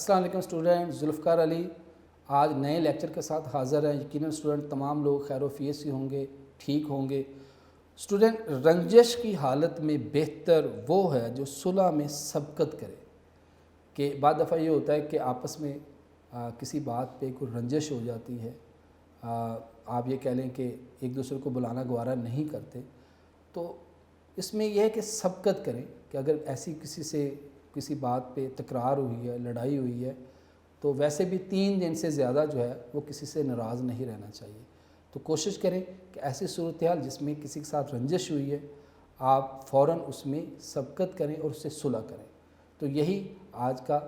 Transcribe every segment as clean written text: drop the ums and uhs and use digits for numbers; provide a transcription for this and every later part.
अस्सलाम वालेकुम स्टूडेंट, जुल्फ़कार अली आज नए लेक्चर के साथ हाज़िर हैं। यकीनन स्टूडेंट तमाम लोग खैर-ओ-फ़ियत से होंगे, ठीक होंगे। स्टूडेंट रंजिश की हालत में बेहतर वो है जो सुलह में सबकत करे। कि बाद दफ़ा ये होता है कि आपस में किसी बात पे कोई रंजिश हो जाती है, आप ये कह लें कि एक दूसरे को बुलाना गवारा नहीं करते, तो इसमें यह है कि सबकत करें कि अगर ऐसी किसी से किसी बात पे तकरार हुई है, लड़ाई हुई है, तो वैसे भी 3 दिन से ज़्यादा जो है वो किसी से नाराज़ नहीं रहना चाहिए। तो कोशिश करें कि ऐसी सूरत हाल जिसमें किसी के साथ रंजिश हुई है, आप फ़ौरन उसमें सबकत करें और उससे सुलह करें। तो यही आज का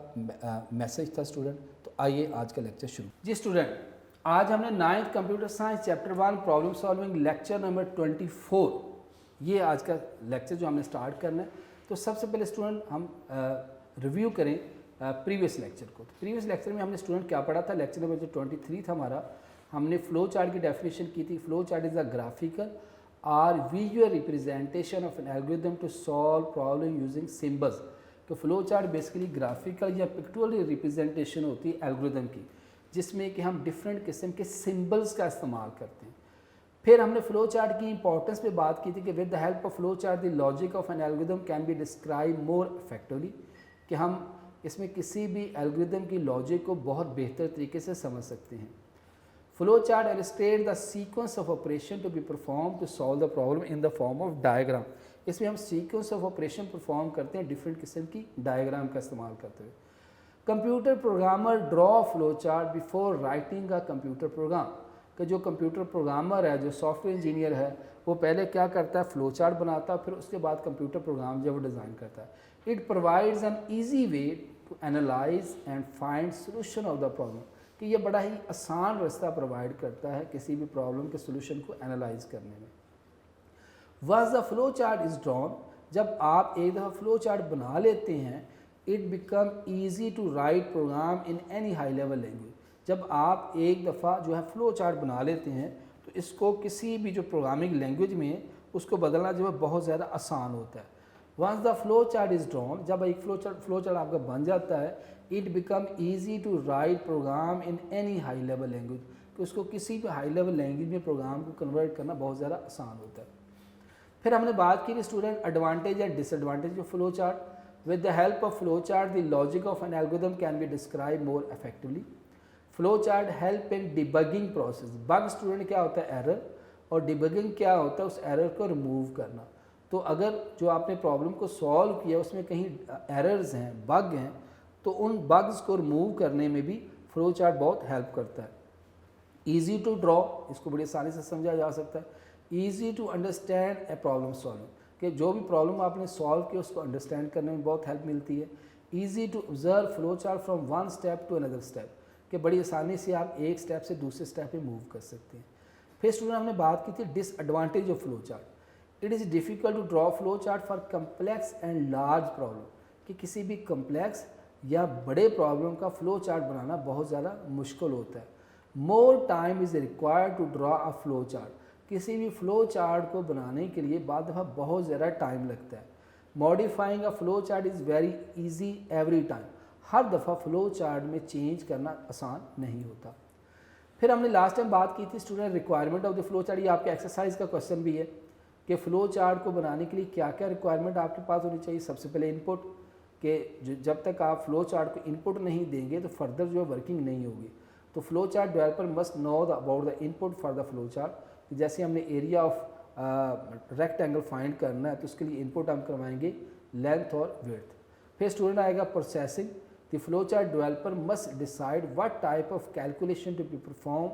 मैसेज था स्टूडेंट। तो आइए आज का लेक्चर शुरू। जी स्टूडेंट, आज हमने 9th computer science chapter 1 problem solving lecture number 24 ये आज का लेक्चर जो हमने स्टार्ट करना है। तो सबसे पहले स्टूडेंट हम रिव्यू करें प्रीवियस लेक्चर को। तो प्रीवियस लेक्चर में हमने स्टूडेंट क्या पढ़ा था, लेक्चर नंबर जो 23 था हमारा, हमने फ्लो चार्ट की डेफिनेशन की थी। Flow chart is a graphical और visual representation of an algorithm to solve problem using symbols. तो फ्लो चार्ट बेसिकली ग्राफिकल या पिक्टोरियल रिप्रेजेंटेशन होती है एल्गोरिथम की, जिसमें कि हम डिफरेंट किस्म के सिम्बल्स का इस्तेमाल करते हैं। फिर हमने फ्लो चार्ट की इंपॉर्टेंस पे बात की थी कि with the help of flow chart the logic of an algorithm can be describe more effectively, कि हम इसमें किसी भी एल्गोरिथम की लॉजिक को बहुत बेहतर तरीके से समझ सकते हैं। Flow chart illustrate the sequence of operation to be perform to solve the problem in the form of diagram. इसमें हम सीक्वेंस ऑफ ऑपरेशन परफॉर्म करते हैं डिफरेंट किस्म की डायग्राम का इस्तेमाल करते हुए। Computer programmer draw flow chart before writing a computer program, कि जो कंप्यूटर प्रोग्रामर है, जो सॉफ्टवेयर इंजीनियर है, वो पहले क्या करता है, फ्लो चार्ट बनाता है, फिर उसके बाद कंप्यूटर प्रोग्राम जो वो डिज़ाइन करता है। It provides an easy way to analyse and find solution of the problem, कि ये बड़ा ही आसान रास्ता प्रोवाइड करता है किसी भी प्रॉब्लम के सोल्यूशन को एनालाइज करने में। Once the flow chart is drawn, जब आप एक दफ़ा फ्लो चार्ट बना लेते हैं, it become easy to write program in any high level language. जब आप एक दफ़ा जो है फ्लो चार्ट बना लेते हैं, तो इसको किसी भी जो प्रोग्रामिंग लैंग्वेज में उसको बदलना जो है बहुत ज़्यादा आसान होता है। Once the flow chart is drawn, जब एक फ्लो चार्ट आपका बन जाता है, it become easy to write program in any high level language, कि उसको किसी भी हाई लेवल लैंग्वेज में प्रोग्राम को कन्वर्ट करना बहुत ज़्यादा आसान होता है। फिर हमने बात की student advantage and disadvantage of flow chart. With the help of flow chart the logic of an algorithm can be describe more effectively. Flow chart help in debugging process. Bug student क्या होता है, error, और debugging क्या होता है, उस error को remove करना। तो अगर जो आपने प्रॉब्लम को सॉल्व किया उसमें कहीं एरर्स हैं, बग हैं, तो उन बग्स को रिमूव करने में भी फ्लो चार्ट बहुत हेल्प करता है। ईजी टू ड्रॉ, इसको बड़ी आसानी से समझा जा सकता है। Easy to understand a problem solving, कि जो भी प्रॉब्लम आपने सॉल्व किया उसको अंडरस्टैंड करने में बहुत हेल्प मिलती है। Easy to observe flow chart from one step to another step, कि बड़ी आसानी से आप एक स्टेप से दूसरे स्टेप पे मूव कर सकते हैं। फिर स्टूडेंट हमने बात की थी disadvantage of flow chart. It is difficult to draw flow chart for complex and large problem, कि किसी भी कम्प्लेक्स या बड़े प्रॉब्लम का फ्लो चार्ट बनाना बहुत ज़्यादा मुश्किल होता है। More time is required to draw a flow chart, किसी भी फ्लो चार्ट को बनाने के लिए बाद दफ़ा बहुत ज़्यादा टाइम लगता है। Modifying a flow chart is very easy every time, हर दफ़ा फ्लो चार्ट में चेंज करना आसान नहीं होता। फिर हमने लास्ट टाइम बात की थी student requirement of the flow chart. ये आपके एक्सरसाइज का क्वेश्चन भी है कि फ़्लो चार्ट को बनाने के लिए क्या क्या रिक्वायरमेंट आपके पास होनी चाहिए। सबसे पहले इनपुट, कि जब तक आप फ्लो चार्ट को इनपुट नहीं देंगे तो फर्दर जो है वर्किंग नहीं होगी। तो flow chart developer must know about the input for the flow chart. जैसे हमने एरिया ऑफ रेक्टेंगल फाइंड करना है, तो उसके लिए इनपुट हम करवाएंगे लेंथ और विड्थ। फिर स्टूडेंट आएगा processing. The flow chart developer must decide what type of calculation to be perform,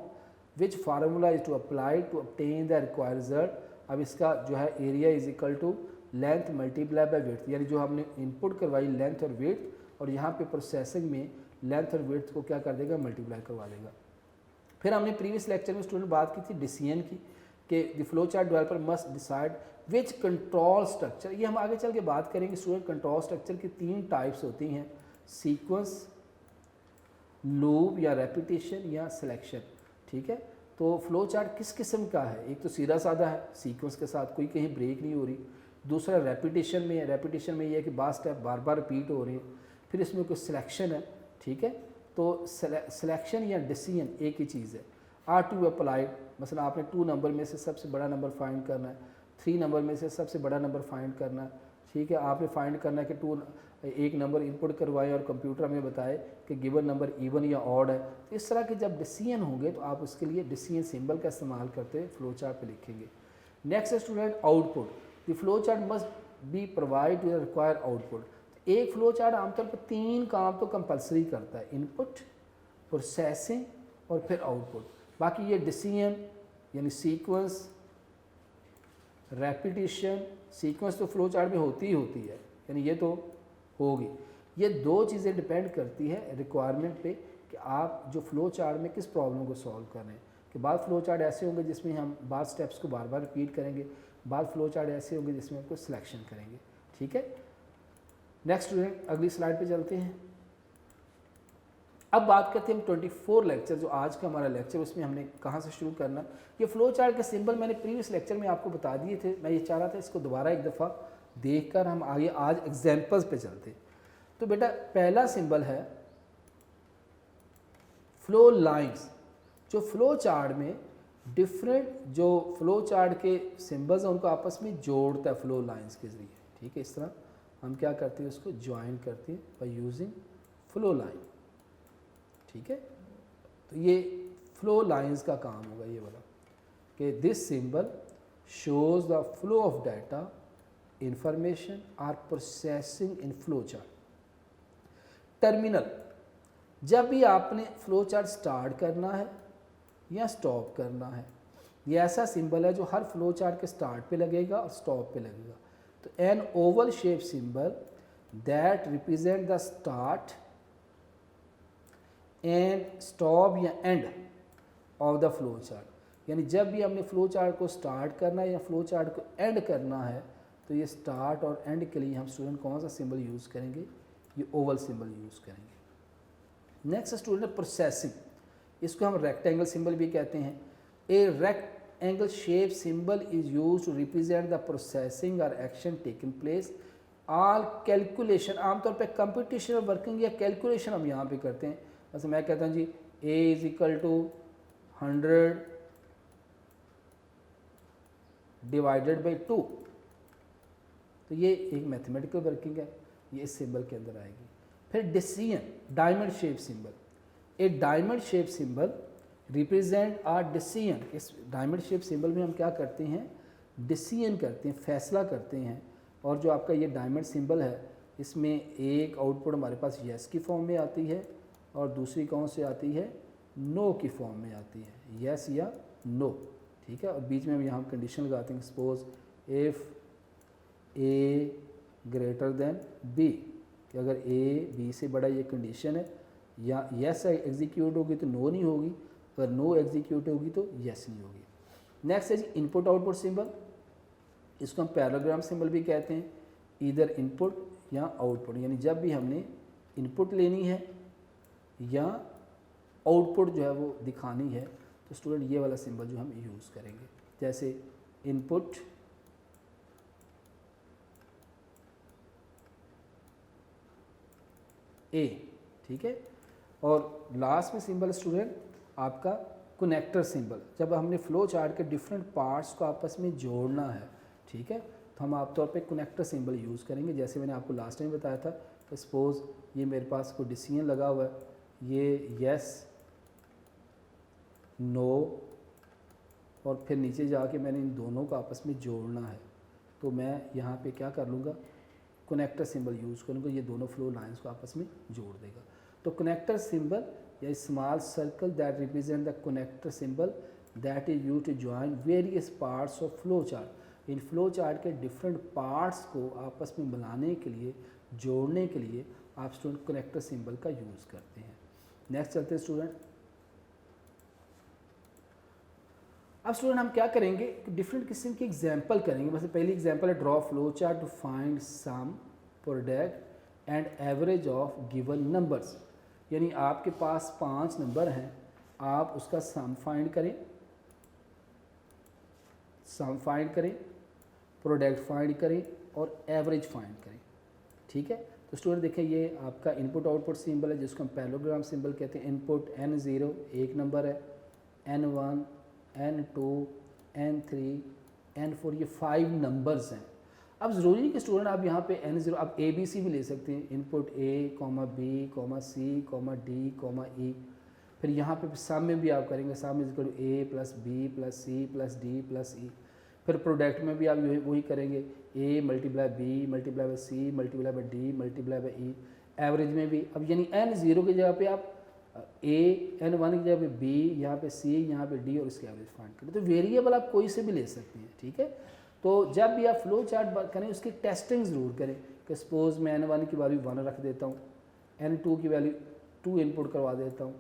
which formula is to apply to obtain the required result. अब इसका जो है area is equal to length multiply by width, यानी जो हमने input करवाई length और width, और यहाँ पे प्रोसेसिंग में लेंथ और विड्थ को क्या कर देगा, मल्टीप्लाई करवा देगा। फिर हमने प्रीवियस लेक्चर में स्टूडेंट बात की थी डिसीजन की, कि the flow chart developer must decide which control structure, ये हम आगे चल के बात करेंगे स्टूडेंट। कंट्रोल स्ट्रक्चर की 3 टाइप्स होती हैं, सीक्वेंस, लूप या रेपिटेशन या सिलेक्शन। ठीक है, तो फ्लो चार्ट किस किस्म का है, एक तो सीधा साधा है, सीक्वेंस के साथ कोई कहीं ब्रेक नहीं हो रही। दूसरा रेपिटेशन में है, रेपिटेशन में ये है कि बार स्टेप बार बार रिपीट हो रहे हैं। फिर इसमें कोई सिलेक्शन है, ठीक है। तो सिलेक्शन या डिसीजन एक ही चीज़ है। आर टू अप्लाइड, मसला आपने 2 नंबर में से सबसे बड़ा नंबर फाइंड करना है, 3 नंबर में से सबसे बड़ा नंबर फाइंड करना है, ठीक है। आपने फाइंड करना है कि एक नंबर इनपुट करवाएं और कंप्यूटर हमें बताए कि गिवन नंबर इवन या ऑड है। तो इस तरह के जब डिसीजन होंगे तो आप उसके लिए डिसीजन सिंबल का इस्तेमाल करते हुए फ्लो चार्ट पे लिखेंगे। Next student, output. The flow chart must be provide to the required output. एक फ्लो चार्ट आमतौर पर 3 काम तो कंपलसरी करता है, इनपुट, प्रोसेसिंग और फिर आउटपुट। बाकी ये डिसीजन यानी सीक्वेंस, रेपिटेशन, सीक्वेंस तो फ्लो चार्ट में होती ही होती है, यानी ये तो होगी। ये 2 चीज़ें डिपेंड करती है रिक्वायरमेंट पे कि आप जो फ्लो चार्ट में किस प्रॉब्लम को सॉल्व कर रहे हैं। कि बाद फ्लो चार्ट ऐसे होंगे जिसमें हम बाद स्टेप्स को बार बार रिपीट करेंगे, बाद फ्लो चार्ट ऐसे होंगे जिसमें आपको सिलेक्शन करेंगे, ठीक है। नेक्स्ट स्टूडेंट, अगली स्लाइड पे चलते हैं। अब बात करते हैं हम 24 लेक्चर, जो आज का हमारा लेक्चर, उसमें हमने कहाँ से शुरू करना। ये फ्लो चार्ट के सिंबल मैंने प्रीवियस लेक्चर में आपको बता दिए थे, मैं ये चाह रहा था इसको दोबारा एक दफ़ा देखकर हम आगे आज एग्जाम्पल्स पे चलते। तो बेटा पहला सिंबल है फ्लो लाइंस। जो फ्लो चार्ट में डिफरेंट जो फ्लो चार्ट के सिंबल्स हैं उनको आपस में जोड़ता है फ्लो लाइंस के ज़रिए, ठीक है। इस तरह हम क्या करते हैं, उसको ज्वाइन करते हैं बाय यूजिंग फ्लो लाइन, ठीक है। तो ये फ्लो लाइंस का काम होगा ये वाला, कि this symbol shows the flow of data information or processing in flow chart. Terminal, जब भी आपने फ्लो चार्ट स्टार्ट करना है या स्टॉप करना है, ये ऐसा सिंबल है जो हर फ्लो चार्ट के स्टार्ट पे लगेगा और स्टॉप पे लगेगा। तो an oval shape symbol that represent the start and stop या end of the flow chart, यानी जब भी हमने फ्लो चार्ट को स्टार्ट करना है या फ्लो चार्ट को एंड करना है तो ये स्टार्ट और एंड के लिए हम स्टूडेंट कौन सा सिंबल यूज़ करेंगे, ये ओवल सिंबल यूज़ करेंगे। नेक्स्ट स्टूडेंट, प्रोसेसिंग, इसको हम रेक्टेंगल सिंबल भी कहते हैं। A rectangle shape symbol is use to represent the processing और action taking place all calculation. आमतौर पे कंप्यूटेशन वर्किंग या कैलकुलेशन हम यहाँ पे करते हैं। जैसे मैं कहता हूँ जी a is equal to 100 divided by 2, तो ये एक मैथमेटिकल वर्किंग है, ये इस सिंबल के अंदर आएगी। फिर decision, diamond shape symbol. A diamond shape symbol represent are decision. इस डायमंड शेप सिंबल में हम क्या करते हैं, डिसीजन करते हैं, फैसला करते हैं। और जो आपका ये डायमंड सिंबल है इसमें एक आउटपुट हमारे पास यस की फॉर्म में आती है और दूसरी कौन से आती है, नो की फॉर्म में आती है, यस या नो, ठीक है। और बीच में हम यहाँ कंडीशन लगाते हैं, suppose if A greater than B, कि अगर ए बी से बड़ा ये कंडीशन है, या यस एग्जीक्यूट होगी तो नो नहीं होगी, अगर नो एग्जीक्यूट होगी तो यस नहीं होगी। नेक्स्ट है जी इनपुट आउटपुट सिंबल, इसको हम पैराग्राम सिंबल भी कहते हैं। इधर इनपुट या आउटपुट, यानी जब भी हमने इनपुट लेनी है या आउटपुट जो है वो दिखानी है तो स्टूडेंट ये वाला सिंबल जो हम यूज़ करेंगे, जैसे इनपुट ए, ठीक है। और लास्ट में सिंबल स्टूडेंट आपका कनेक्टर सिंबल। जब हमने फ्लो चार्ट के डिफरेंट पार्ट्स को आपस में जोड़ना है, ठीक है, तो हम आमतौर पे कनेक्टर सिंबल यूज़ करेंगे। जैसे मैंने आपको लास्ट टाइम बताया था कि सपोज़ ये मेरे पास कोई डिसीजन लगा हुआ है, ये यस नो और फिर नीचे जाके मैंने इन दोनों को आपस में जोड़ना है, तो मैं यहाँ पे क्या कर लूँगा, कनेक्टर सिंबल यूज़ करूँगा, ये दोनों फ्लो लाइंस को आपस में जोड़ देगा। तो कनेक्टर सिंबल या small circle that represent the connector symbol that is used to join various parts of flow chart. इन फ्लो चार्ट के डिफरेंट पार्ट्स को आपस में मिलाने के लिए, जोड़ने के लिए आप स्टूडेंट कनेक्टर सिंबल का यूज़ करते हैं। नेक्स्ट चलते हैं स्टूडेंट। अब स्टूडेंट हम क्या करेंगे, डिफरेंट किस्म की एग्जाम्पल करेंगे। मतलब पहली एग्जाम्पल है draw flow chart to find sum product and average of given numbers. यानी आपके पास 5 नंबर हैं, आप उसका सम फाइंड करें, प्रोडक्ट फाइंड करें और एवरेज फाइंड करें, ठीक है। तो स्टूडेंट देखिए ये आपका इनपुट आउटपुट सिंबल है जिसको हम पैरेललोग्राम सिंबल कहते हैं। इनपुट N0 एक नंबर है, N1, N2, N3, N4 ये 5 नंबर्स हैं। अब ज़रूरी नहीं कि स्टूडेंट आप यहाँ पे N0 आप ABC भी ले सकते हैं, input A, B, C, D, E। फिर यहाँ पे सम में भी आप करेंगे, sum is equal to A plus B plus C plus D plus E। फिर प्रोडक्ट में भी आप वही करेंगे, A multiply B multiply by C multiply by D multiply by E। Average में भी अब यानी N0 की जगह पे आप A, N1 की जगह पे B, यहाँ पे C, यहाँ पे D और इसकी एवरेज फाइंड करें। तो वेरिएबल आप कोई से भी ले सकते हैं, ठीक है। तो जब भी आप फ्लो चार्ट करें उसकी टेस्टिंग ज़रूर करें कि सपोज़ मैं N1 की वैल्यू 1 रख देता हूँ, N2 की वैल्यू 2 इनपुट करवा देता हूँ,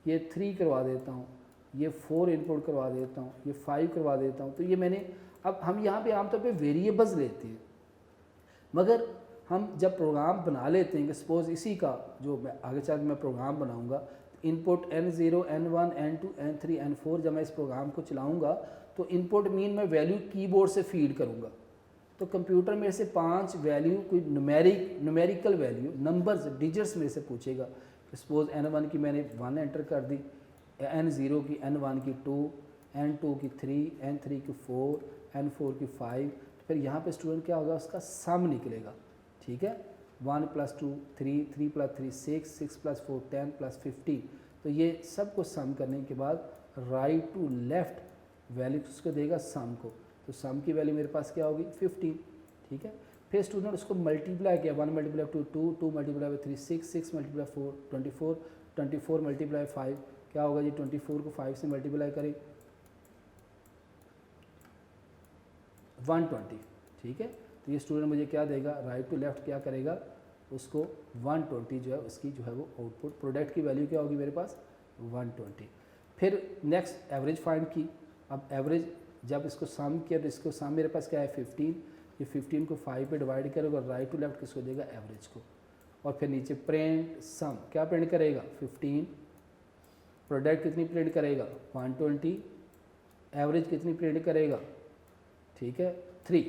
ये 3 करवा देता हूँ, ये 4 इनपुट करवा देता हूँ, ये 5 करवा देता हूँ। तो ये मैंने अब हम यहाँ पे आमतौर पे वेरिएबल्स लेते हैं, मगर हम जब प्रोग्राम बना लेते हैं कि सपोज़ इसी का जो मैं आगे चल मैं प्रोग्राम बनाऊँगा, input N0, N1, N2, N3, N4 जब मैं इस प्रोग्राम को चलाऊँगा तो इनपुट मीन मैं वैल्यू कीबोर्ड से फीड करूँगा। तो कंप्यूटर मेरे से 5 वैल्यू कोई न्यूमेरिकल वैल्यू नंबर्स डिजिट्स मेरे से पूछेगा। सपोज़ N1 की मैंने 1 एंटर कर दी, N0 की, N1 की 2, N2 की 3, N3 की 4, N4 की 5। फिर यहाँ पे स्टूडेंट क्या होगा, उसका सम निकलेगा, ठीक है। 1 + 2 3, 3 + 3 6, 6 + 4 10 + 15। तो ये सब को सम करने के बाद राइट टू लेफ़्ट वैल्यू उसको देगा सम को। तो सम की वैल्यू मेरे पास क्या होगी 15, ठीक है। फिर स्टूडेंट उसको मल्टीप्लाई किया, 1 × 2 2, 2 × 3 6, 6 × 4 24, 24 × 5 क्या होगा जी, 24 को 5 से मल्टीप्लाई करें 120, ठीक है। तो ये स्टूडेंट मुझे क्या देगा, राइट टू लेफ़्ट क्या करेगा, उसको 120 जो है उसकी जो है वो आउटपुट प्रोडक्ट की वैल्यू क्या होगी मेरे पास 120। फिर नेक्स्ट एवरेज फाइंड की। अब एवरेज जब इसको सम किया तो इसको सम मेरे पास क्या है 15, ये 15 को 5 पे डिवाइड करेगा और राइट टू लेफ्ट किसको देगा, एवरेज को। और फिर नीचे प्रिंट सम क्या प्रिंट करेगा 15, प्रोडक्ट कितनी प्रिंट करेगा 120, एवरेज कितनी प्रिंट करेगा, ठीक है 3।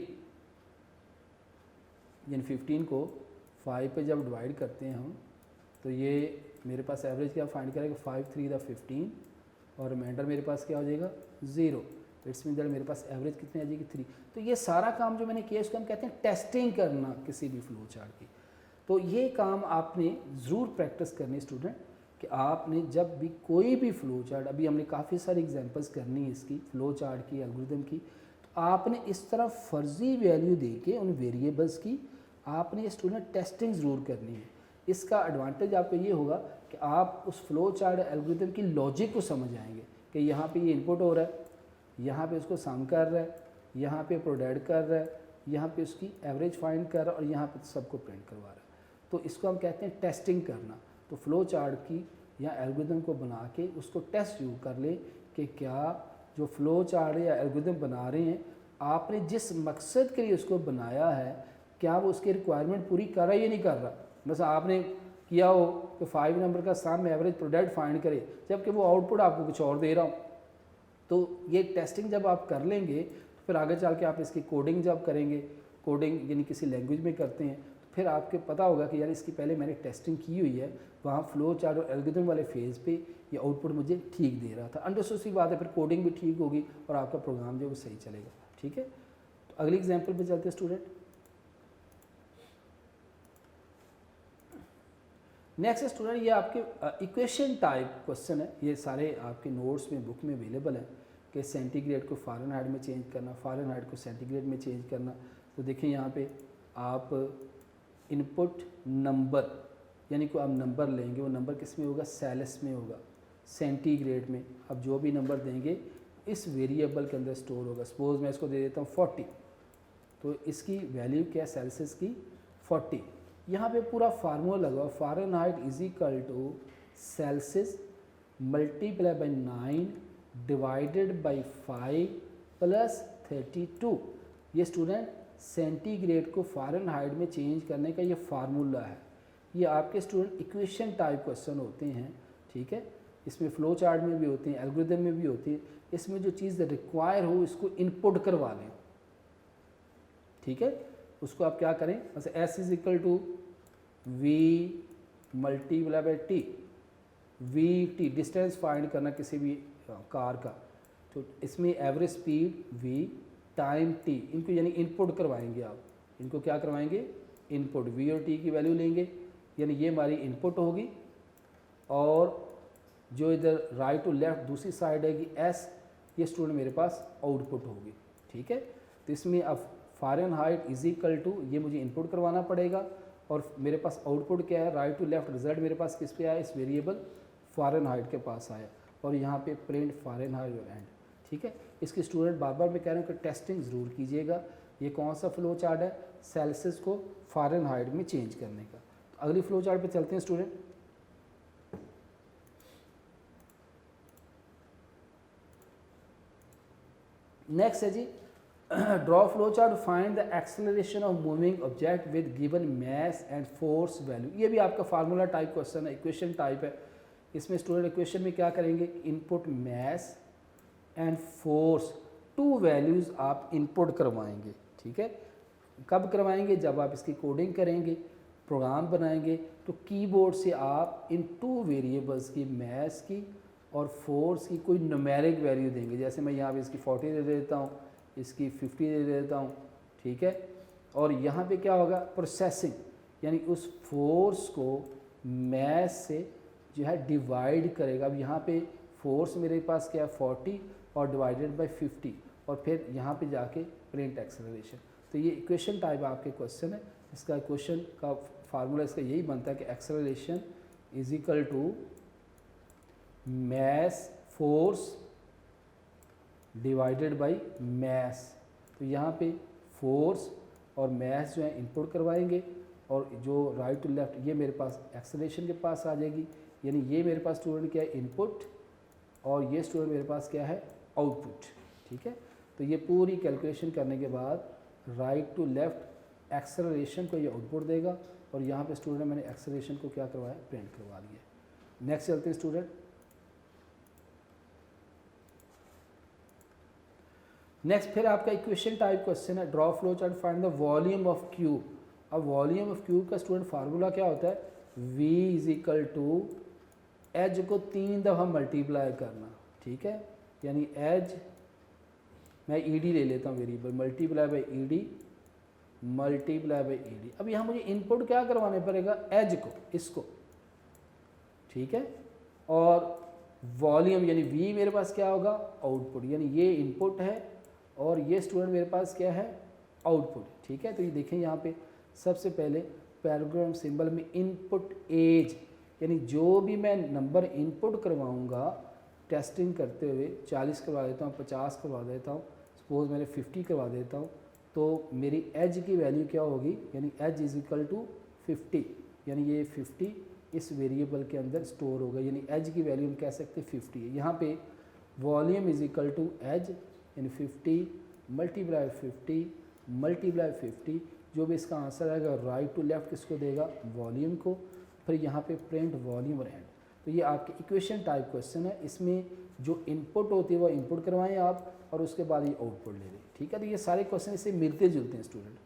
यानी 15 को 5 पे जब डिवाइड करते हैं हम तो ये मेरे पास एवरेज क्या फाइंड करेगा 5 3 × 15 और रिमाइंडर मेरे पास क्या हो जाएगा 0। तो इट्स मीन दैट मेरे पास एवरेज कितनी आ जाएगी 3। तो ये सारा काम जो मैंने किया इसको हम कहते हैं टेस्टिंग करना किसी भी फ्लो चार्ट की। तो ये काम आपने ज़रूर प्रैक्टिस करनी स्टूडेंट कि आपने जब भी कोई भी फ्लो चार्ट, अभी हमने काफ़ी सारी एग्जांपल्स करनी है इसकी फ्लो चार्ट की, एल्गोरिथम की, तो आपने इस तरह फर्जी वैल्यू दे के उन वेरिएबल्स की आपने स्टूडेंट टेस्टिंग ज़रूर करनी है। इसका एडवांटेज आपको ये होगा कि आप उस फ्लो चार्ट एल्गोरिथम की लॉजिक को समझ आएंगे कि यहाँ पे ये इनपुट हो रहा है, यहाँ पे उसको सम कर रहा है, यहाँ पे प्रोडक्ट कर रहा है, यहाँ पे उसकी एवरेज फाइंड कर रहा है और यहाँ पे सबको प्रिंट करवा रहा है। तो इसको हम कहते हैं टेस्टिंग करना। तो फ्लो चार्ट की या एल्गोरिथम को बना के उसको टेस्ट यूँ कर ले कि क्या जो फ्लो चार्ट या एल्गोरिथम बना रहे हैं आपने जिस मकसद के लिए उसको बनाया है क्या वो उसकी रिक्वायरमेंट पूरी कर रहा है या नहीं कर रहा। बस आपने किया हो कि 5 नंबर का सम एवरेज प्रोडक्ट फाइंड करे जबकि वो आउटपुट आपको कुछ और दे रहा हो। तो ये टेस्टिंग जब आप कर लेंगे तो फिर आगे चल के आप इसकी कोडिंग जब करेंगे, कोडिंग यानी किसी लैंग्वेज में करते हैं, तो फिर आपको पता होगा कि यार इसकी पहले मैंने टेस्टिंग की हुई है, वहाँ फ्लो चार्ट और एल्गोरिथम वाले फेज़ पे ये आउटपुट मुझे ठीक दे रहा था। अंडरस्टूड सी बात है, फिर कोडिंग भी ठीक होगी और आपका प्रोग्राम जो है वो सही चलेगा, ठीक है। तो अगली एग्जाम्पल पे चलते हैं स्टूडेंट। नेक्स्ट स्टूडेंट ये आपके इक्वेशन टाइप क्वेश्चन है, ये सारे आपके नोट्स में बुक में अवेलेबल है कि सेंटीग्रेड को फ़ारेनहाइट में चेंज करना, फ़ारेनहाइट को सेंटीग्रेड में चेंज करना। तो देखिए यहाँ पे आप इनपुट नंबर यानी कोई आप नंबर लेंगे, वो नंबर किस में होगा, सेल्सियस में होगा, सेंटीग्रेड में। अब जो भी नंबर देंगे इस वेरिएबल के अंदर स्टोर होगा। सपोज़ मैं इसको दे देता हूँ 40, तो इसकी वैल्यू क्या है सेल्सियस की 40। यहाँ पे पूरा फार्मूला लगा, Fahrenheit = Celsius multiply by 9 divided by 5 plus 32। ये स्टूडेंट सेंटीग्रेड को फ़ारेनहाइट में चेंज करने का ये फार्मूला है। ये आपके स्टूडेंट इक्वेशन टाइप क्वेश्चन होते हैं, ठीक है। इसमें फ्लो चार्ट में भी होते हैं, एल्गोरिथम में भी होती है। इसमें जो चीज़ रिक्वायर हो इसको इनपुट करवा लें, ठीक है। उसको आप क्या करें, जैसे S = V multiply by T, V T distance find करना किसी भी कार का, तो इसमें average speed V time T, इनको यानी इनपुट करवाएंगे आप, इनको क्या करवाएंगे इनपुट, वी और टी की वैल्यू लेंगे, यानी ये हमारी इनपुट होगी, और जो इधर राइट टू लेफ्ट दूसरी साइड है कि एस, ये स्टूडेंट मेरे पास आउटपुट होगी। ठीक है, तो इसमें अब फ़ारेनहाइट इज इक्वल टू, ये मुझे इनपुट करवाना पड़ेगा, और मेरे पास आउटपुट क्या है, राइट टू लेफ्ट रिजल्ट मेरे पास किस पे आया, इस वेरिएबल फ़ारेनहाइट के पास आया, और यहाँ पे प्रिंट फ़ारेनहाइट और एंड। ठीक है, इसकी स्टूडेंट बार बार मैं कह रहा हूँ कि टेस्टिंग ज़रूर कीजिएगा। ये कौन सा फ्लो चार्ट है, सेल्सियस को फ़ारेनहाइट में चेंज करने का। तो अगली फ्लो चार्ट पे चलते हैं स्टूडेंट। नेक्स्ट है जी, draw flow chart, find the acceleration of moving object with given mass and force value. ये भी आपका फार्मूला टाइप क्वेश्चन है, इक्वेशन टाइप है। इसमें स्टूडेंट इक्वेशन में क्या करेंगे, input mass and force, two values आप इनपुट करवाएंगे। ठीक है, कब करवाएंगे, जब आप इसकी कोडिंग करेंगे, प्रोग्राम बनाएंगे, तो कीबोर्ड से आप इन टू वेरिएबल्स की, मास की और फोर्स की कोई न्यूमेरिक वैल्यू देंगे। जैसे मैं यहाँ पे इसकी 40 दे देता हूँ, इसकी 50 दे देता हूँ। ठीक है, और यहाँ पे क्या होगा, प्रोसेसिंग, यानी उस फोर्स को मास से जो है डिवाइड करेगा। अब यहाँ पे फोर्स मेरे पास क्या है 40 और डिवाइडेड बाय 50, और फिर यहाँ पे जाके प्रिंट एक्सेलरेशन। तो ये इक्वेशन टाइप आपके क्वेश्चन है, इसका इक्वेशन का फार्मूला इसका यही बनता है कि acceleration is equal to mass force divided by mass. तो यहाँ पे फोर्स और मास जो है इनपुट करवाएंगे, और जो राइट टू लेफ्ट ये मेरे पास एक्सेलरेशन के पास आ जाएगी, यानी ये मेरे पास स्टूडेंट क्या है इनपुट, और ये स्टूडेंट मेरे पास क्या है आउटपुट। ठीक है, तो ये पूरी कैलकुलेशन करने के बाद राइट टू लेफ्ट एक्सेलरेशन को ये आउटपुट देगा, और यहाँ पे स्टूडेंट मैंने एक्सेलरेशन को क्या करवाया, प्रिंट करवा दिया। नेक्स्ट चलते हैं स्टूडेंट। नेक्स्ट फिर आपका इक्वेशन टाइप क्वेश्चन है, draw flow chart, find the volume of cube. अब वॉल्यूम ऑफ क्यूब का स्टूडेंट फार्मूला क्या होता है, V is equal to edge को 3 दफ़ा मल्टीप्लाई करना। ठीक है, यानी एज मैं ED ले लेता हूँ variable, multiply by ED multiply by ED। अब यहाँ मुझे इनपुट क्या करवाने पड़ेगा, एज को, इसको। ठीक है, और वॉल्यूम यानी V मेरे पास क्या होगा, आउटपुट, यानी ये इनपुट है और ये स्टूडेंट मेरे पास क्या है, आउटपुट। ठीक है, तो ये देखें यहाँ पे सबसे पहले पैराग्राफ सिंबल में इनपुट एज, यानी जो भी मैं नंबर इनपुट करवाऊँगा टेस्टिंग करते हुए, 40 करवा देता हूँ, 50 करवा देता हूँ, सपोज मैंने 50 करवा देता हूँ, तो मेरी एज की वैल्यू क्या होगी, यानी एज इज इक्वल टू 50, यानी ये 50 इस वेरिएबल के अंदर स्टोर होगा, यानी एज की वैल्यू हम कह सकते हैं 50 है। यहाँ पे volume is equal to edge, यानी 50 मल्टीप्लाई 50 मल्टीप्लाई 50, जो भी इसका आंसर आएगा राइट टू लेफ्ट किसको देगा, वॉल्यूम को, फिर यहाँ पे प्रिंट वॉल्यूम और एंड। तो ये आपके इक्वेशन टाइप क्वेश्चन है, इसमें जो इनपुट होती है वो इनपुट करवाएं आप, और उसके बाद ये आउटपुट ले लें। ठीक है, तो ये सारे क्वेश्चन इससे मिलते जुलते हैं स्टूडेंट।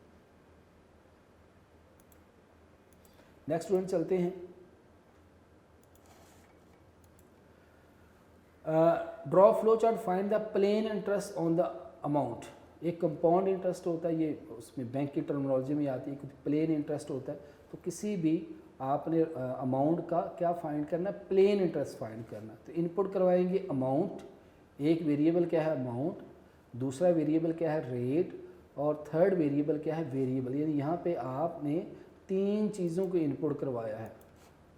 नेक्स्ट स्टूडेंट चलते हैं, draw flow chart, find the plain interest on the amount. एक कंपाउंड इंटरेस्ट होता है, ये उसमें बैंक की टर्मिनोलॉजी में आती है, कुछ प्लेन इंटरेस्ट होता है। तो किसी भी आपने अमाउंट का क्या फाइंड करना है, प्लेन इंटरेस्ट फाइंड करना। तो इनपुट करवाएंगे अमाउंट, एक वेरिएबल क्या है अमाउंट, दूसरा वेरिएबल क्या है रेट, और थर्ड वेरिएबल क्या है वेरिएबल। यानी यहाँ पे आपने 3 चीज़ों को इनपुट करवाया है,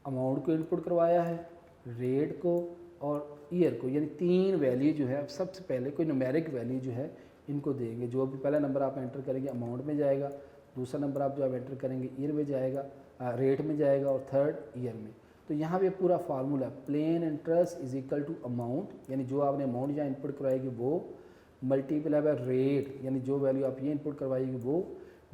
अमाउंट को इनपुट करवाया है, रेट को और ईयर को, यानी 3 वैल्यू जो है। सबसे पहले कोई न्यूमेरिक वैल्यू जो है इनको देंगे, जो भी पहला नंबर आप एंटर करेंगे अमाउंट में जाएगा, दूसरा नंबर आप जो आप एंटर करेंगे ईयर में जाएगा, रेट में जाएगा, और थर्ड ईयर में। तो यहाँ पे पूरा formula plain interest is equal to amount, यानी जो आपने अमाउंट यहाँ इनपुट करवाएगी वो, मल्टीप्लाई बाय रेट, यानी जो वैल्यू आप ये इनपुट करवाएगी वो,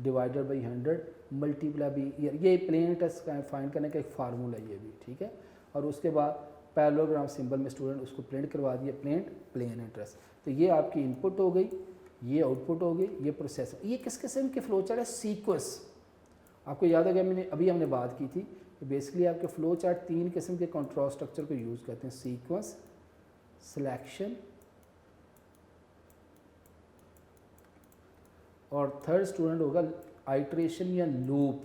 divided by 100 multiply by year. ये प्लेन इंटरेस्ट फाइंड करने का एक फार्मूला ये भी। ठीक है, और उसके बाद पैरेललोग्राम सिंबल में स्टूडेंट उसको प्रिंट करवा दिया, प्लेन इंटरेस्ट। तो ये आपकी इनपुट हो गई, ये आउटपुट हो गई, ये प्रोसेस। ये किस किस्म के फ्लो चार्ट है, सीक्वेंस, आपको याद होगा हमने हमने बात की थी कि बेसिकली आपके फ्लो चार्ट 3 किस्म के कंट्रोल स्ट्रक्चर को यूज़ करते हैं, सीक्वेंस, सिलेक्शन और थर्ड स्टूडेंट होगा आइट्रेशन या लूप।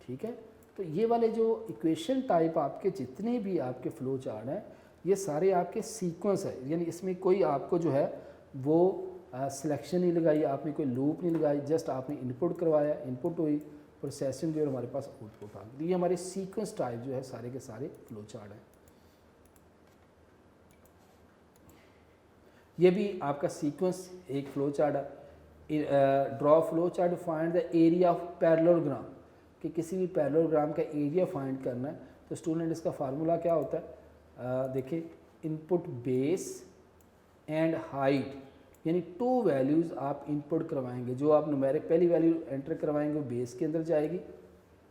ठीक है, तो ये वाले जो इक्वेशन टाइप आपके जितने भी आपके फ्लो चार्ट हैं ये सारे आपके सीक्वेंस है, यानी इसमें कोई आपको जो है वो सिलेक्शन नहीं लगाई, आपने कोई लूप नहीं लगाई, जस्ट आपने इनपुट करवाया, इनपुट हुई, प्रोसेसिंग जो हमारे पास आउटपुट आ गई। ये हमारे सीक्वेंस टाइप जो है सारे के सारे फ्लो चार्ट हैं। ये भी आपका सीक्वेंस एक फ्लो चार्ट है। Draw flow chart find the area of parallelogram, कि किसी भी पैरेललोग्राम का एरिया फाइंड करना है तो स्टूडेंट इसका फार्मूला क्या होता है, देखिए इनपुट बेस एंड हाइट, यानी 2 वैल्यूज़ आप इनपुट करवाएंगे। जो आप न्यूमेरिक पहली वैल्यू एंटर करवाएंगे वो बेस के अंदर जाएगी,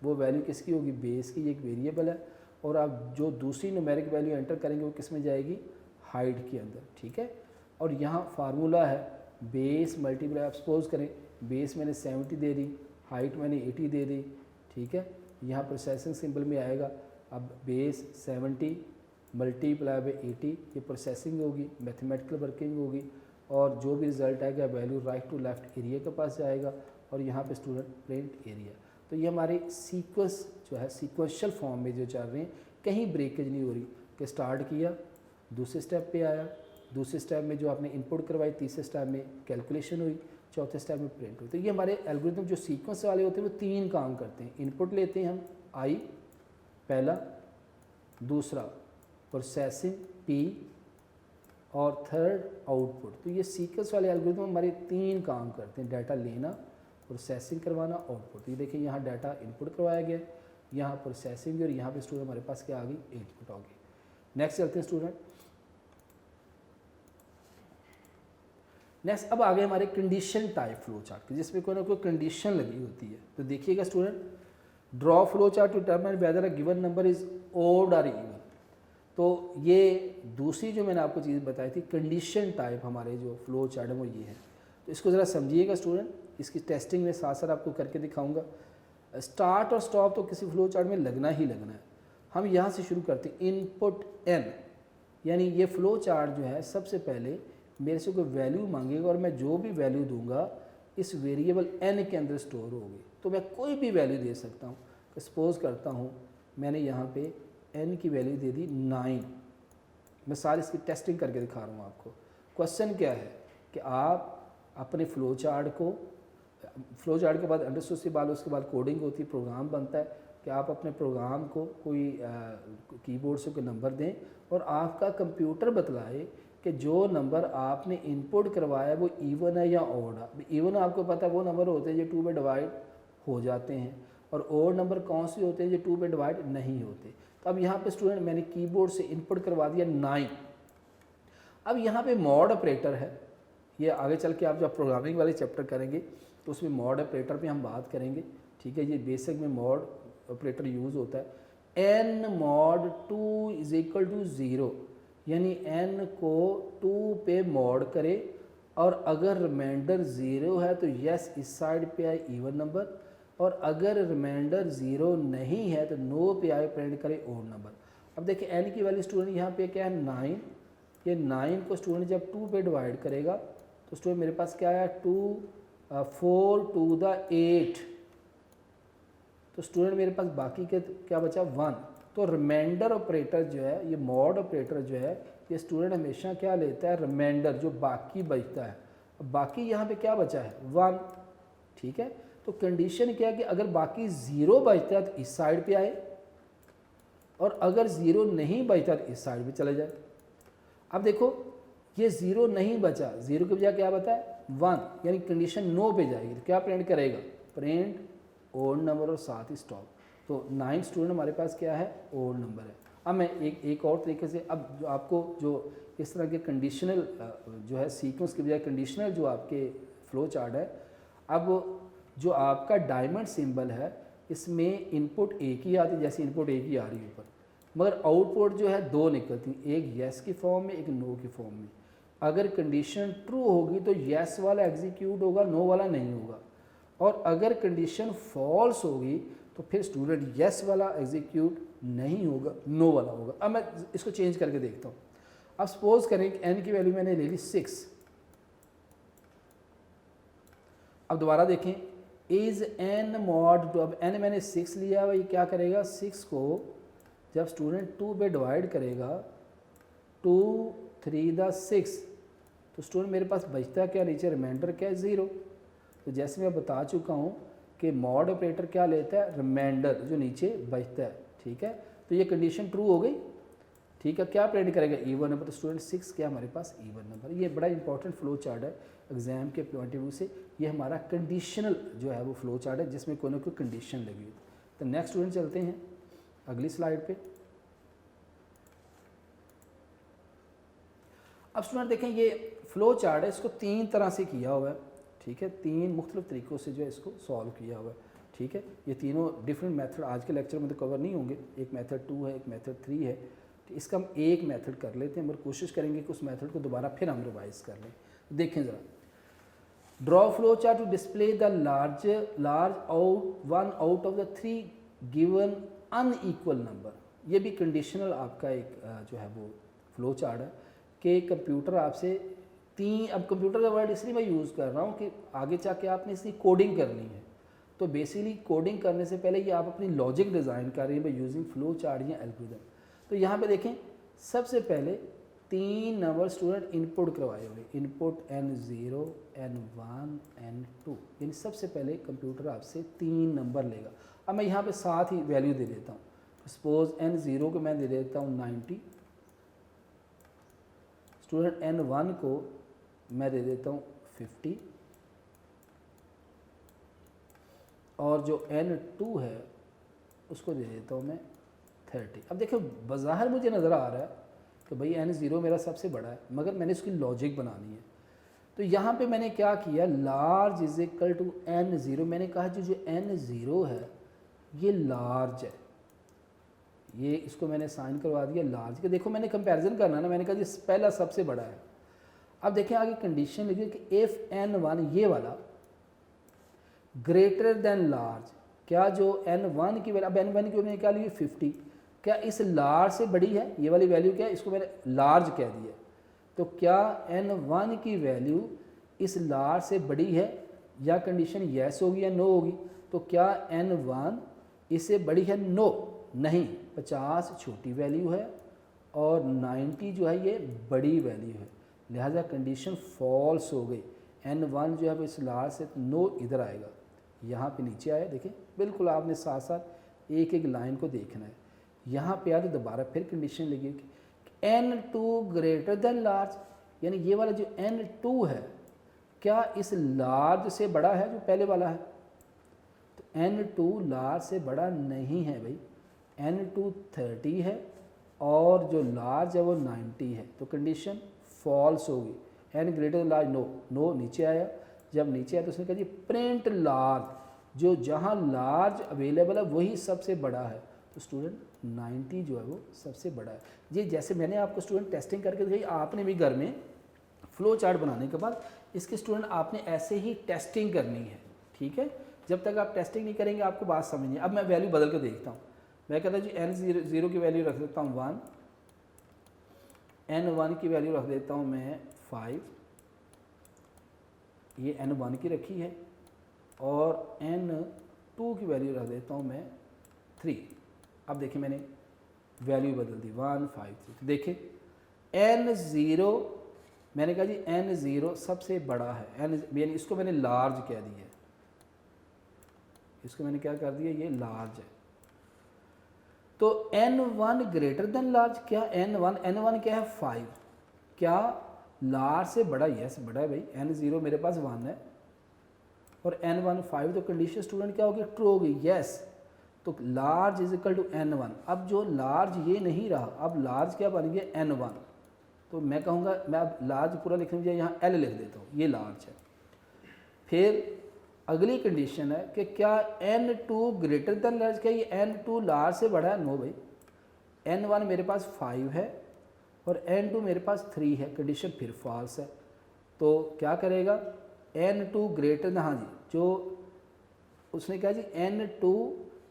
वो वैल्यू किसकी होगी, बेस की, एक वेरिएबल है। और आप जो दूसरी न्यूमेरिक वैल्यू एंटर करेंगे वो किस में जाएगी, हाइट के अंदर। ठीक है, और यहाँ फार्मूला है बेस मल्टीप्लाई, आप सपोज करें बेस मैंने 70 दे दी, हाइट मैंने 80 दे दी। ठीक है, यहाँ प्रोसेसिंग सिंबल में आएगा, अब बेस 70 मल्टीप्लाई बाई 80, ये प्रोसेसिंग होगी, मैथमेटिकल वर्किंग होगी, और जो भी रिजल्ट आएगा value right to left area के पास जाएगा, और यहाँ पे स्टूडेंट प्रिंट एरिया। तो ये हमारे सीक्वेंस जो है सीक्वेंशियल फॉर्म में जो चल रहे हैं, कहीं ब्रेकेज नहीं हो रही कि स्टार्ट किया, दूसरे स्टेप पे आया, दूसरे स्टेप में जो आपने इनपुट करवाई, तीसरे स्टेप में कैलकुलेशन हुई, चौथे स्टेप में प्रिंट हुई। तो ये हमारे एल्गोरिथम जो सीक्वेंस वाले होते हैं वो 3 काम करते हैं। इनपुट लेते हैं हम आई पहला, दूसरा प्रोसेसिंग पी, और थर्ड आउटपुट। तो ये सीक्वेंस वाले एल्गोरिथम हमारे 3 काम करते हैं, डाटा लेना, प्रोसेसिंग करवाना, आउटपुट। ये देखिए यहाँ डाटा इनपुट करवाया गया, यहाँ प्रोसेसिंग, और यहाँ पे स्टूडेंट हमारे पास क्या आ गई, इनपुट आ गई। नेक्स्ट चलते हैं स्टूडेंट, नेक्स्ट अब आगे हमारे कंडीशन टाइप फ्लो चार्ट, जिसमें कोई ना कोई कंडीशन लगी होती है। तो देखिएगा student, draw flow chart to determine whether a given number is odd और इवन। तो ये दूसरी जो मैंने आपको चीज़ बताई थी, कंडीशन टाइप हमारे जो फ्लो चार्ट है वो ये है। तो इसको ज़रा समझिएगा स्टूडेंट, इसकी टेस्टिंग में साथ साथ आपको करके दिखाऊंगा। स्टार्ट और स्टॉप तो किसी फ्लो चार्ट में लगना ही लगना है। हम यहाँ से शुरू करते हैं, इनपुट n, यानी ये फ्लो चार्ट जो है सबसे पहले मेरे से कोई वैल्यू मांगेगा और मैं जो भी वैल्यू दूंगा इस वेरिएबल n के अंदर स्टोर होगी। तो मैं कोई भी वैल्यू दे सकता हूँ। सपोज करता हूँ मैंने यहाँ पे n की वैल्यू दे दी 9। मैं सारी इसकी टेस्टिंग करके दिखा रहा हूँ आपको। क्वेश्चन क्या है कि आप अपने फ्लो चार्ट के बाद अंडरस्टूड से बाद उसके बाद कोडिंग होती है, प्रोग्राम बनता है कि आप अपने प्रोग्राम को कोई कीबोर्ड से कोई नंबर दें और आपका कंप्यूटर बतलाए कि जो नंबर आपने इनपुट करवाया वो इवन है या ऑड है। इवन आपको पता है वो नंबर होते हैं जो 2 पे डिवाइड हो जाते हैं, और ऑड नंबर कौन से होते हैं जो 2 पे डिवाइड नहीं होते। तो अब यहाँ पे स्टूडेंट मैंने कीबोर्ड से इनपुट करवा दिया 9। अब यहाँ पे मॉड ऑपरेटर है, ये आगे चल के आप जब प्रोग्रामिंग वाले चैप्टर करेंगे तो उसमें मॉड ऑपरेटर पे हम बात करेंगे। ठीक है, ये बेसिक में मॉड ऑपरेटर यूज़ होता है। n mod 2 is equal to 0, यानी n को 2 पे मॉड करे और अगर रिमाइंडर 0 है तो यस इस साइड पे आए इवन नंबर, और अगर रिमाइंडर 0 नहीं है तो नो पे आए प्रिंट करे ओड नंबर। अब देखिए n की वैल्यू स्टूडेंट यहाँ पे क्या है 9, ये 9 को स्टूडेंट जब 2 पे डिवाइड करेगा तो स्टूडेंट मेरे पास क्या आया 4 टू द 8, तो स्टूडेंट मेरे पास बाकी के क्या बचा 1। तो रिमाइंडर ऑपरेटर जो है, ये मॉड ऑपरेटर जो है, ये स्टूडेंट हमेशा क्या लेता है रिमाइंडर जो बाकी बचता है। अब बाकी यहाँ पे क्या बचा है 1। ठीक है, तो कंडीशन क्या है कि अगर बाकी 0 बचता है तो इस साइड पे आए, और अगर 0 नहीं बचता तो इस साइड पे चले जाए। अब देखो ये 0 नहीं बचा, 0 के बजाय क्या बता है 1, यानी कंडीशन नो पे जाएगी तो क्या प्रिंट करेगा, प्रिंट ओड नंबर और साथ ही स्टॉप। तो 9 स्टूडेंट हमारे पास क्या है ओड नंबर है। अब मैं एक और तरीके से, अब जो आपको जो इस तरह के कंडीशनल जो है सीक्वेंस के बजाय कंडीशनल जो आपके फ्लो चार्ट है, अब जो आपका डायमंड सिंबल है इसमें इनपुट एक ही आती है, जैसे इनपुट एक ही आ रही है ऊपर, मगर आउटपुट जो है 2 निकलती हैं, एक येस की फॉर्म में एक नो की फॉर्म में। अगर कंडीशन ट्रू होगी तो येस वाला एग्जीक्यूट होगा, नो वाला नहीं होगा, और अगर कंडीशन फॉल्स होगी तो फिर स्टूडेंट येस वाला एग्जीक्यूट नहीं होगा, नो वाला होगा। अब मैं इसको चेंज करके देखता हूँ। अब सपोज करें कि n की वैल्यू मैंने ले ली 6। अब दोबारा देखें, इज n mod 2, अब n मैंने 6 लिया हुआ, ये क्या करेगा, 6 को जब स्टूडेंट 2 पे डिवाइड करेगा, 2 3 द 6, तो स्टूडेंट मेरे पास बचता क्या, नीचे रिमाइंडर क्या है, 0। तो जैसे मैं बता चुका हूँ कि मॉड ऑपरेटर क्या लेता है, रिमाइंडर जो नीचे बचता है, ठीक है। तो ये कंडीशन ट्रू हो गई, ठीक है। क्या प्रिंट करेगा, इवन नंबर, तो स्टूडेंट 6 क्या हमारे पास इवन नंबर। ये बड़ा इंपॉर्टेंट फ्लो चार्ट है एग्जाम के पॉइंट ऑफ व्यू से। ये हमारा कंडीशनल जो है वो फ्लो चार्ट है जिसमें कोई ना कोई कंडीशन लगी हुई। तो नेक्स्ट स्टूडेंट चलते हैं अगली स्लाइड पे। अब स्टूडेंट देखें, ये फ्लो चार्ट है, इसको 3 तरह से किया हुआ है, ठीक है। 3 मुख्तलिफ तरीक़ों से जो है इसको सॉल्व किया हुआ है, ठीक है। ये तीनों डिफरेंट मेथड आज के लेक्चर में तो कवर नहीं होंगे। एक मेथड 2 है, एक मेथड 3 है। तो इसका हम एक मेथड कर लेते हैं, मगर कोशिश करेंगे कि उस मेथड को दोबारा फिर हम रिवाइज कर लें। देखें ज़रा, draw flow chart to display the large one out of the 3 given unequal number. ये भी कंडीशनल आपका एक जो है वो फ्लो चार्ट है कि कंप्यूटर आपसे 3, अब कंप्यूटर का वर्ड इसलिए मैं यूज़ कर रहा हूँ कि आगे जाके आपने इसकी कोडिंग करनी है। तो बेसिकली कोडिंग करने से पहले ये आप अपनी लॉजिक डिज़ाइन कर रही हैं बाय यूजिंग फ्लो चार्ट या एल्गोरिथम। तो यहाँ पे देखें, सबसे पहले 3 नंबर स्टूडेंट इनपुट करवाए हुए, इनपुट N0, N1, N2, यानी सबसे पहले कंप्यूटर आपसे 3 नंबर लेगा। अब मैं यहाँ पे साथ ही वैल्यू दे देता हूँ। सपोज N0 को मैं दे देता हूँ 90, स्टूडेंट N1 को मैं दे देता हूँ 50, और जो N2 है उसको दे देता हूँ मैं 30। अब देखो, बज़ाहिर मुझे नज़र आ रहा है कि भाई N0 मेरा सबसे बड़ा है, मगर मैंने इसकी लॉजिक बनानी है। तो यहाँ पे मैंने क्या किया, large is equal to N0। मैंने कहा जो N0 है ये लार्ज है, ये इसको मैंने साइन करवा दिया लार्ज के। देखो मैंने कंपैरिजन करना ना, मैंने कहा ये पहला सबसे बड़ा है। अब देखें आगे कंडीशन लिखी कि इफ़ N1 ये वाला ग्रेटर देन लार्ज, क्या जो N1 की वैल्यू, अब N1 की मैंने क्या ली 50, क्या इस लार्ज से बड़ी है, ये वाली वैल्यू क्या है, इसको मैंने लार्ज कह दिया। तो क्या N1 की वैल्यू इस लार्ज से बड़ी है, या कंडीशन येस होगी या नो होगी। तो क्या N1 इससे बड़ी है, नो नहीं, 50 छोटी वैल्यू है और 90 जो है ये बड़ी वैल्यू है, लिहाजा कंडीशन फॉल्स हो गई। N1 जो है वो इस लार्ज से, नो इधर आएगा, यहाँ पे नीचे आया। देखें बिल्कुल आपने साथ साथ एक एक लाइन को देखना है। यहाँ पे आगे दोबारा फिर कंडीशन लगी कि N2 ग्रेटर देन लार्ज, यानी ये वाला जो N2 है क्या इस लार्ज से बड़ा है जो पहले वाला है। तो N2 लार्ज से बड़ा नहीं है भाई, N2 30 है और जो लार्ज है वो 90 है। तो कंडीशन फॉल्स होगी, N greater than large, no, no नीचे आया। जब नीचे आया तो उसने कहा जी प्रिंट लार्ज, जो जहाँ लार्ज अवेलेबल है वही सबसे बड़ा है। तो स्टूडेंट 90 जो है वो सबसे बड़ा है। जी जैसे मैंने आपको स्टूडेंट टेस्टिंग करके दिखाई, आपने भी घर में फ्लो चार्ट बनाने के बाद इसके स्टूडेंट आपने ऐसे ही टेस्टिंग करनी है, ठीक है। जब तक आप टेस्टिंग नहीं करेंगे आपको बात समझ नहीं। अब मैं वैल्यू बदल के देखता हूँ, मैं कहता हूँ जी N0 की वैल्यू रख देता हूँ 1, N1 की वैल्यू रख देता हूँ मैं 5, ये N1 की रखी है, और N2 की वैल्यू रख देता हूँ मैं 3। अब देखिए मैंने वैल्यू बदल दी 1 5 3। देखिए N0, मैंने कहा जी N0 सबसे बड़ा है, यानी इसको मैंने लार्ज कह दिया, इसको मैंने क्या कर दिया, ये लार्ज है। तो N1 ग्रेटर देन लार्ज, क्या N1 क्या है 5, क्या लार्ज से बड़ा, यस बड़ा है भाई। N0 मेरे पास 1 है और N1 5, तो कंडीशन स्टूडेंट क्या होगी, ट्रू होगी, यस। तो large is equal to N1। अब जो लार्ज ये नहीं रहा, अब लार्ज क्या बन गया N1। तो मैं कहूँगा, मैं अब लार्ज पूरा लिखने में यहाँ L लिख देता हूँ, ये लार्ज है। फिर अगली कंडीशन है कि क्या N2 ग्रेटर देन लार्ज, क्या ये N2 लार्ज से बड़ा है, नो भाई। N1 मेरे पास 5 है और N2 मेरे पास 3 है, कंडीशन फिर फॉल्स है। तो क्या करेगा, N2 ग्रेटर, हाँ जी, जो उसने कहा जी N2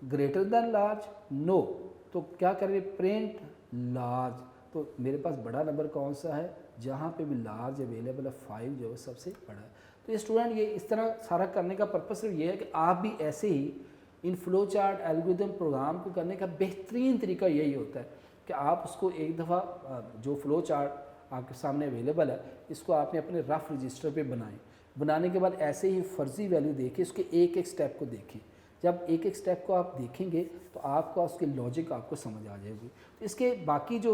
greater than large, no, तो क्या करेंगे, प्रिंट लार्ज। तो मेरे पास बड़ा नंबर कौन सा है, जहाँ पे भी लार्ज अवेलेबल है 5 जो है सबसे बड़ा है। तो ये स्टूडेंट ये इस तरह सारा करने का पर्पस सिर्फ ये है कि आप भी ऐसे ही इन फ्लो चार्ट एल्गोरिथम प्रोग्राम को करने का बेहतरीन तरीका यही होता है कि आप उसको एक दफ़ा जो फ्लो चार्ट आपके सामने अवेलेबल है इसको आपने अपने रफ रजिस्टर पे बनाएं। बनाने के बाद ऐसे ही फर्जी वैल्यू देखें, उसके एक एक स्टेप को देखें। जब एक एक स्टेप को आप देखेंगे तो आपका उसकी लॉजिक आपको समझ आ जाएगी। तो इसके बाकी जो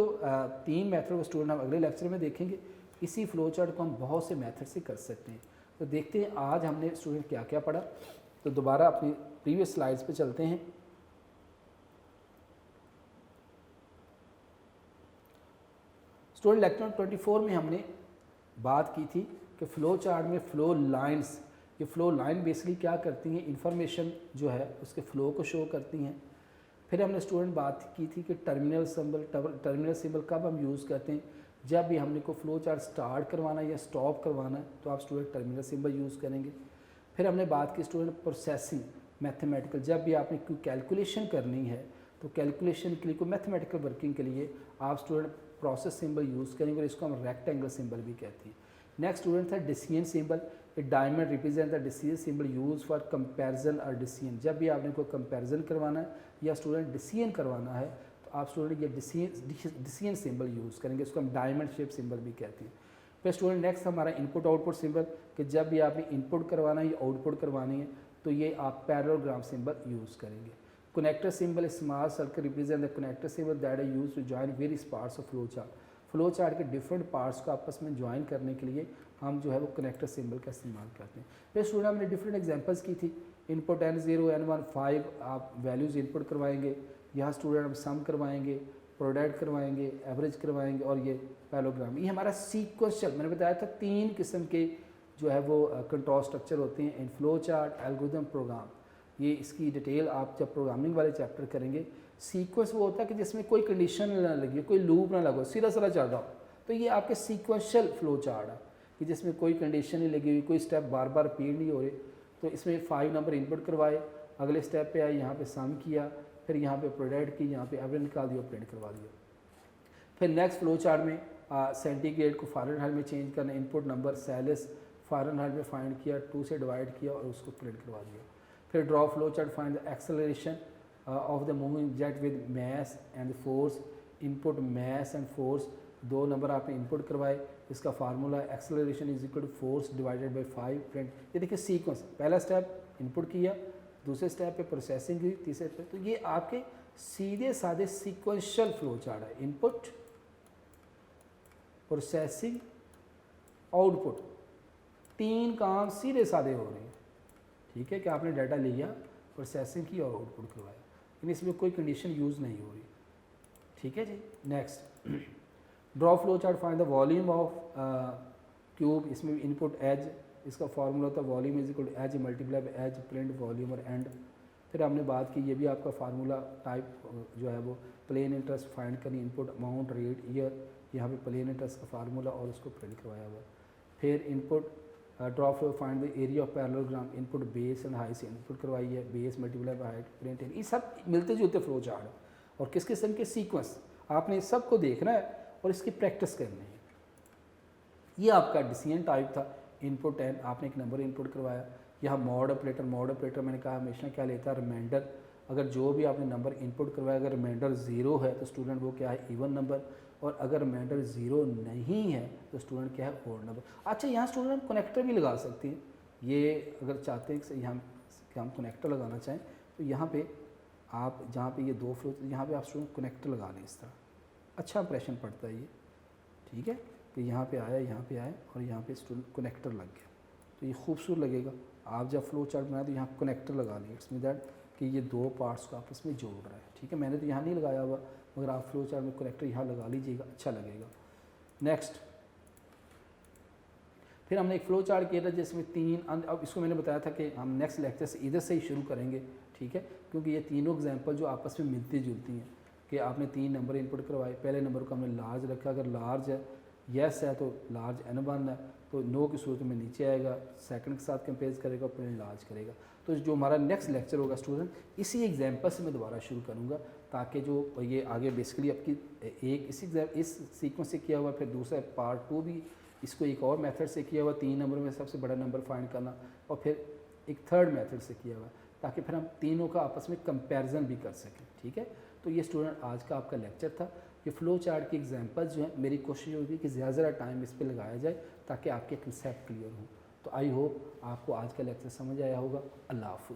3 मेथड स्टूडेंट हम अगले लेक्चर में देखेंगे। इसी फ्लो चार्ट को हम बहुत से मेथड से कर सकते हैं। तो देखते हैं आज हमने स्टूडेंट क्या क्या पढ़ा। तो दोबारा अपनी प्रीवियस स्लाइड्स पे चलते हैं। स्टूडेंट लेक्चर 24 में हमने बात की थी कि फ़्लो चार्ट में फ़्लो लाइंस, ये फ़्लो लाइन बेसिकली क्या करती हैं, इंफॉर्मेशन जो है उसके फ़्लो को शो करती हैं। फिर हमने स्टूडेंट बात की थी कि टर्मिनल सिंबल कब हम यूज़ करते हैं, जब भी हमने को फ़्लो चार्ट स्टार्ट करवाना है या स्टॉप करवाना है तो आप स्टूडेंट टर्मिनल सिंबल यूज़ करेंगे। फिर हमने बात की स्टूडेंट प्रोसेसिंग मैथमेटिकल, जब भी आपने कोई कैलकुलेशन करनी है तो कैलकुलेशन के लिए कोई मैथमेटिकल वर्किंग के लिए आप स्टूडेंट प्रोसेस सिंबल यूज़ करेंगे और इसको हम रेक्टेंगल सिंबल भी कहते हैं। नेक्स्ट स्टूडेंट था decision symbol, A diamond represent the decision symbol use for comparison और डिसीजन। जब भी आपने कोई कंपैरिजन करवाना है या स्टूडेंट डिसीजन करवाना है तो आप स्टूडेंट ये डिसीजन सिंबल यूज़ करेंगे, इसको हम डायमंड शेप सिंबल भी कहते हैं। फिर स्टूडेंट नेक्स्ट हमारा इनपुट आउटपुट सिंबल, कि जब भी आपने इनपुट करवाना है या आउटपुट करवानी है तो ये आप पैरेललोग्राम सिंबल यूज़ करेंगे। Connector symbol, small circle represent the connector symbol that are used to join various parts of flow chart. Flow chart के डिफरेंट पार्ट्स को आपस में ज्वाइन करने के लिए हम जो है वो कनेक्टर सिंबल का इस्तेमाल करते हैं। फिर स्टूडेंट हमने डिफरेंट एग्जांपल्स की थी। इनपुट N0 N1 5 आप वैल्यूज़ इनपुट करवाएंगे, यहाँ स्टूडेंट हम सम करवाएंगे, प्रोडक्ट करवाएंगे, एवरेज करवाएंगे और ये पैरेललोग्राम। ये हमारा सीक्वेंशियल, मैंने बताया था 3 किस्म के जो है वो कंट्रोल स्ट्रक्चर होते हैं इन फ्लो चार्ट एल्गोरिथम प्रोग्राम। ये इसकी डिटेल आप जब प्रोग्रामिंग वाले चैप्टर करेंगे। सीक्वेंस वो होता है कि जिसमें कोई कंडीशन ना लगी, कोई लूप ना लगो, सीधा सीधा चल रहा हो, तो ये आपके सीक्वेंशियल फ्लो चार्ट है कि जिसमें कोई कंडीशन नहीं लगी हुई, कोई स्टेप बार बार रिपीट नहीं हो रहे। तो इसमें 5 नंबर इनपुट करवाए, अगले स्टेप पे आए, यहाँ पे सम किया, फिर यहाँ पे प्रोडक्ट की, यहाँ पे एवरेज निकाल दिया, प्रिंट करवा दिया। फिर नेक्स्ट फ्लो चार्ट में सेंटीग्रेड को फ़ारेनहाइट में चेंज करना, इनपुट नंबर सेल्सियस फ़ारेनहाइट में फाइंड किया, 2 से डिवाइड किया और उसको प्रिंट करवा दिया। फिर draw flow chart, find the acceleration of the moving object with mass and force. Input mass and force, 2 number आपने इनपुट करवाए, इसका formula acceleration is equal to force divided by 5 print. ये देखिए सीक्वेंस, पहला step input किया, दूसरे step पे processing की, तीसरे पे, तो ये आपके सीधे साधे सीक्वेंशियल फ्लो चार्ट है। इनपुट, प्रोसेसिंग, आउटपुट, 3 काम सीधे साधे हो रहे हैं। ठीक है कि आपने डाटा लिया, प्रोसेसिंग की और आउटपुट करवाया, लेकिन इसमें कोई कंडीशन यूज़ नहीं हो रही। ठीक है जी। Next draw flow chart, find the volume of cube. इसमें इनपुट एज, इसका फार्मूला होता है volume is equal to edge multiply by edge, print volume और एंड। फिर हमने बात की, ये भी आपका फार्मूला टाइप जो है वो प्लेन इंटरेस्ट फाइंड करनी, इनपुट अमाउंट रेट ईयर, यहाँ पे प्लेन इंटरेस्ट का फार्मूला और उसको प्रिंट करवाया हुआ। फिर input draw flow, find the area of parallelogram, input base and height से इनपुट करवाई है, base multiply by height, print. ये सब मिलते जुलते फ्लो चार्ट और किस किस्म के सीक्वेंस, आपने सबको देखना है और इसकी प्रैक्टिस करनी है। ये आपका डिसीजन टाइप था। इनपुट 10, आपने एक नंबर इनपुट करवाया। यहाँ मॉड ऑपरेटर मैंने कहा हमेशा क्या लेता है, रिमाइंडर। अगर जो भी आपने नंबर इनपुट करवाया अगर रिमाइंडर 0 है तो स्टूडेंट वो क्या है, इवन नंबर, और अगर रिमाइंडर 0 नहीं है तो स्टूडेंट क्या है, ओड नंबर। अच्छा, यहाँ स्टूडेंट कनेक्टर भी लगा सकते हैं। ये अगर चाहते हैं कि यहाँ कि हम कनेक्टर लगाना चाहें तो यहाँ पे आप जहाँ पे ये 2 फ्लो, यहाँ पे आप स्टूडेंट कनेक्टर लगा लें। इस तरह अच्छा इंप्रेशन पड़ता है ये। ठीक है कि यहाँ पे आया और यहाँ पे स्टूडेंट कनेक्टर लग गया तो ये खूबसूरत लगेगा। आप जब फ्लो चार्ट बनाए तो यहाँ कनेक्टर लगा लें, इट्स मीन दैट कि ये 2 पार्ट्स को आपस में जोड़ रहा है। ठीक है, मैंने तो यहाँ नहीं लगाया हुआ, मगर आप फ्लो चार्ट में कनेक्टर यहाँ लगा लीजिएगा, अच्छा लगेगा। नेक्स्ट फिर हमने एक फ्लो चार्ट किया था जिसमें 3, अब इसको मैंने बताया था कि हम नेक्स्ट लेक्चर से इधर से ही शुरू करेंगे। ठीक है, क्योंकि ये तीनों एग्जाम्पल जो आपस में मिलती जुलती हैं कि आपने 3 नंबर इनपुट करवाए, पहले नंबर को हमने लार्ज रखा, अगर लार्ज है येस है तो लार्ज N1 है तो नो की सूरत में नीचे आएगा, सेकंड के साथ कंपेयर करेगा, प्रिंट लार्ज करेगा। तो जो हमारा नेक्स्ट लेक्चर होगा स्टूडेंट इसी एग्जाम्पल से मैं दोबारा शुरू करूँगा, ताकि जो ये आगे बेसिकली आपकी एक इस सीक्वेंस से किया हुआ, फिर दूसरा पार्ट 2 भी इसको एक और मेथड से किया हुआ, 3 नंबर में सबसे बड़ा नंबर फाइंड करना, और फिर एक थर्ड मेथड से किया हुआ, ताकि फिर हम तीनों का आपस में कंपैरिजन भी कर सकें। ठीक है, तो ये स्टूडेंट आज का आपका लेक्चर था। ये फ्लो चार्ट की एग्जांपल्स जो हैं, मेरी कोशिश होगी कि ज़्यादा टाइम इस पे लगाया जाए ताकि आपके कंसेप्ट क्लियर हों। तो आई होप आपको आज का लेक्चर समझ आया होगा। अल्लाह हाफ़िज़।